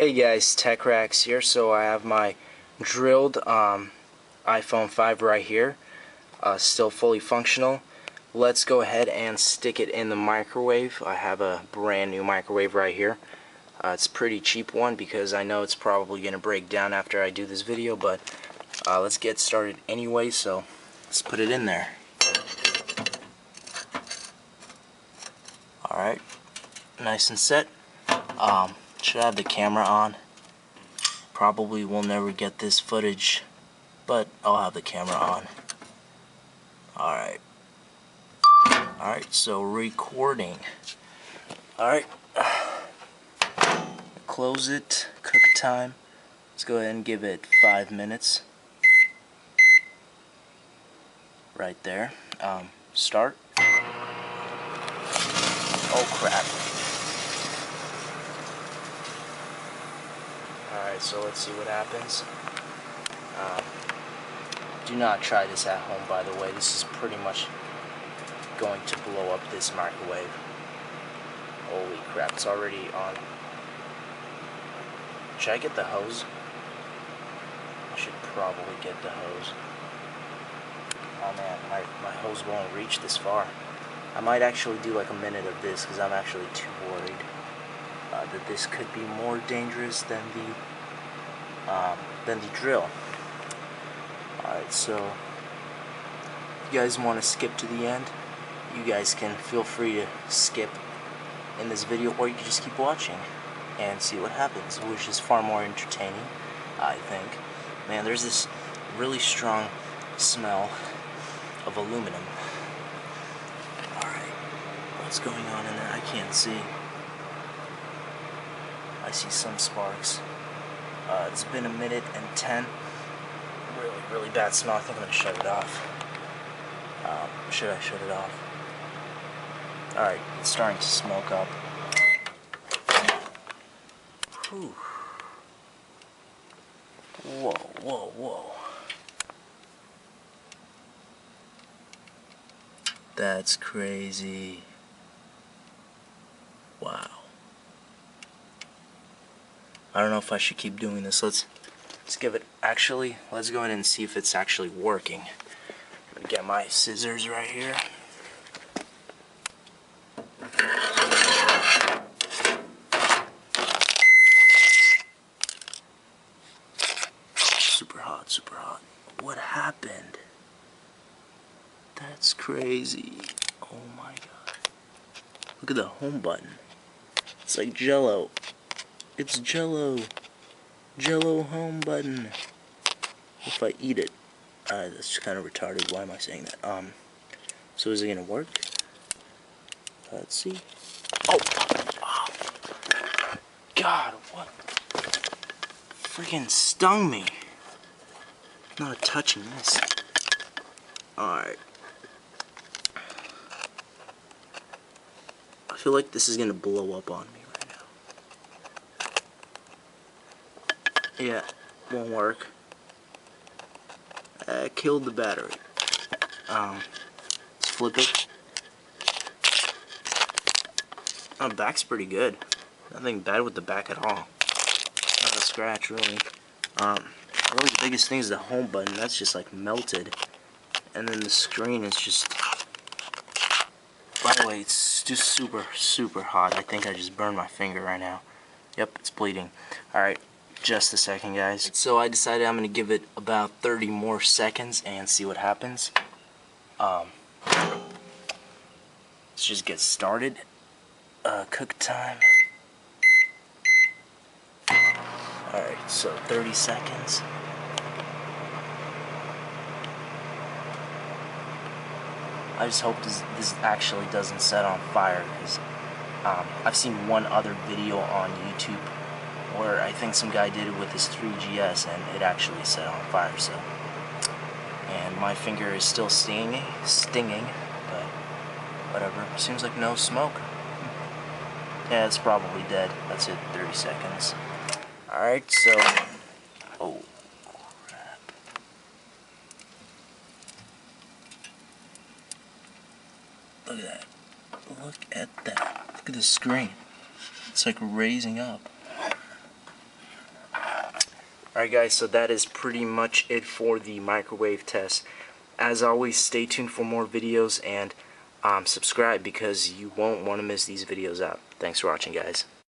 Hey guys, TechRax here. So I have my drilled iPhone 5 right here, still fully functional. Let's go ahead and stick it in the microwave. I have a brand new microwave right here. It's a pretty cheap one because I know it's probably going to break down after I do this video, but let's get started anyway, so let's put it in there. Alright, nice and set. Should have the camera on. Probably will never get this footage, but I'll have the camera on. Alright, so recording. Alright, close it, cook time. Let's go ahead and give it 5 minutes. Right there. Start. Oh crap. Alright, so let's see what happens. Do not try this at home, by the way. This is pretty much going to blow up this microwave. Holy crap, it's already on. Should I get the hose? I should probably get the hose. Oh man, my hose won't reach this far. I might actually do like a minute of this because I'm actually too worried that this could be more dangerous than the drill. Alright, so if you guys want to skip to the end, you guys can feel free to skip in this video, or you can just keep watching and see what happens, which is far more entertaining, I think. Man, there's this really strong smell of aluminum. Alright, what's going on in there? I can't see. I see some sparks. It's been 1:10. Really bad smell. I think I'm going to shut it off. Should I shut it off? Alright, it's starting to smoke up. Whew. Whoa. That's crazy. Wow. I don't know if I should keep doing this. Let's give it, let's go ahead and see if it's actually working. I'm gonna get my scissors right here. Super hot. What happened? That's crazy. Oh my god. Look at the home button. It's like Jello. It's Jello. Jello home button. If I eat it. That's kind of retarded. Why am I saying that? So is it gonna work? Let's see. Oh! God, what? Freaking stung me. Not touching this. Alright. I feel like this is gonna blow up on me right now. Yeah, won't work. Killed the battery. Let's flip it. Oh, the back's pretty good. Nothing bad with the back at all. Not a scratch, really. Really the biggest thing is the home button. That's just like melted. And then the screen is just... By the way, it's just super hot. I think I just burned my finger right now. Yep, it's bleeding. Alright, just a second, guys. So I decided I'm going to give it about 30 more seconds and see what happens. Let's just get started. Cook time. Alright, so 30 seconds. I just hope this actually doesn't set on fire, because I've seen one other video on YouTube where I think some guy did it with his 3GS and it actually set on fire. So, and my finger is still stinging, but whatever. Seems like no smoke. Yeah, it's probably dead. That's it. 30 seconds. Alright, so... Oh, crap. Look at that. Look at that. Look at the screen. It's like raising up. Alright guys, so that is pretty much it for the microwave test. As always, stay tuned for more videos, and subscribe because you won't want to miss these videos out. Thanks for watching, guys.